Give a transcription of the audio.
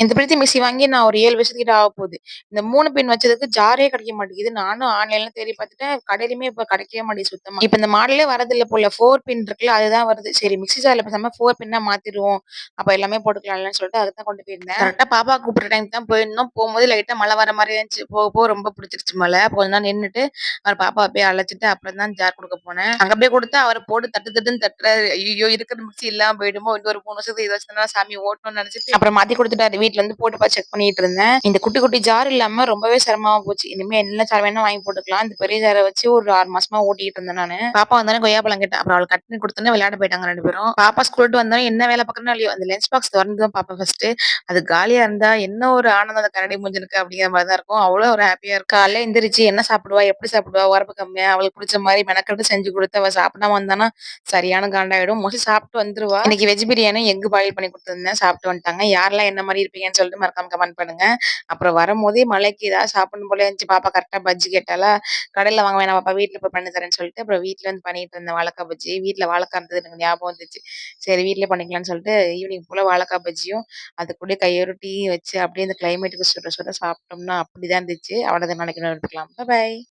இந்த பிரீத்தி மிக்ஸி வாங்கி நான் ஒரு 7 வருஷத்துக்கிட்ட ஆகப்போகுது. இந்த 3 பின் வச்சதுக்கு ஜாரே கிடைக்க மாட்டேங்குது. நானும் ஆன்லைன்ல தேடி பார்த்துட்டேன். கடையிலயுமே இப்ப கிடைக்கவே மாட்டேங்குது சுத்தமா. இப்ப இந்த மாடலே வரதில்ல போல. 4 பின் இருக்குல்ல, அதுதான் வருது. சரி மிக்ஸி ஜார்ல பேசாம 4 பின்னா மாத்திருவோம். அப்ப எல்லாமே போட்டுக்கலாம்லன்னு சொல்லிட்டு அதுக்கு தான் கொண்டு போயிருந்தேன். கரெக்ட்டா பாப்பா கூப்பிடுற டைம்க்கு தான் போயிருந்தோம். போம்போது லைட்டா மழை வர மாரி இருந்துச்சு. போக போக ரொம்ப புடிச்சிருச்சு மழை. அப்ப கொஞ்ச நேரம் நின்னுட்டு, அப்புறம் பாப்பாவ போய் அழைச்சுட்டு அப்புறம் தான் ஜார் குடுக்க போனேன். அங்க போய் குடுத்தா அவரு போட்டு தட்டு தட்டுன்னு தட்டுறாரு. ஐய்யய்யோ! இருக்கிற மிக்ஸி இல்லாம போயிடுமோ! இன்னும் ஒரு 3 வருஷத்துக்கு இத வச்சு தான் சாமி ஓட்டணும்னு நெனச்சுட்டு, அப்புறம் மாத்தி குடுத்துட்டாரு. வீட்ல இருந்து போட்டு பார்த்து செக் பண்ணிட்டு இருந்தேன். இந்த குட்டி குட்டி ஜார் இல்லாம ரொம்பவே சிரமமா போச்சு. இனிமே என்ன ஜார் வேணா வாங்கி போட்டுக்கலாம். இந்த பெரிய ஜார வச்சு ஒரு 6 மாசமா ஓட்டிட்டு இருந்தேன் நானு. பாப்பா வந்தோனே கொய்யாப்பழம் கேட்டா. அப்புறம் அவளுக்கு கட் பண்ணி குடுத்தோனே விளையாட போயிட்டாங்க 2 பேரும். பாப்பா ஸ்கூல் விட்டு வந்தோனே என்ன வேல பார்க்குறனோ இல்லையோ, அந்த லஞ்ச் பாக்ஸ் தொறந்து தான் பார்ப்பேன் ஃபர்ஸ்ட்டு. அது காலியா இருந்தா என்ன ஒரு ஆனந்தம் அந்த கரடி மூஞ்சனுக்கு அப்படிங்கிற மாரி தான் இருக்கும். அவ்வளோ ஒரு ஹேப்பியா இருக்கும். காலைல எந்திரிச்சு என்ன சாப்பிடுவா? எப்படி சாப்பிடுவா? உரப்பு கம்மியா? அவளுக்கு புடிச்ச மாரி மெனக்கெட்டு செஞ்சு குடுத்து அவ சாப்பிடாம வந்தான்னா, சரியான காண்டாயிடும். மோஸ்ட்லி சாப்பிட்டு வந்துருவா. இன்னைக்கு வெஜ் பிரியாணி, எக் பாயில் பண்ணி குடுத்துருந்தேன். சாப்பிட்டு வந்துட்டாங்க. யாரெல்லாம் என்ன மாரி இருப்பீங்கன்னு சொல்லிட்டு மறக்காம கமெண்ட் பண்ணுங்க. அப்புறம் வரும்போதே மழைக்கு ஏதாவது சாப்பிடணும் போல இருந்துச்சு. பாப்பா கரெக்ட்டா பஜ்ஜி கேட்டாளா, கடையில வாங்க வேணாம் பாப்பா வீட்ல போய் பண்ணி தரேன்னு சொல்லிட்டு, அப்புறம் வீட்ல வந்து பண்ணிட்டு இருந்தேன் வாழைக்கா பஜ்ஜி. வீட்ல வாழைக்கா இருந்தது எனக்கு ஞாபகம் வந்துச்சு. சரி வீட்லயே பண்ணிக்கலாம்னு சொல்லிட்டு, ஈவினிங் போல வாழைக்கா பஜ்ஜியும், அது கூட கையோட டீயும் வச்சு அப்படியே இந்த கிளைமேட்டுக்கு சுட சுட சாப்பிட்டோம்னா அப்படிதான் இருந்துச்சு. அவ்வளோதான் நாளைக்கு இன்னொரு எடுத்துக்கலாம். பாய்.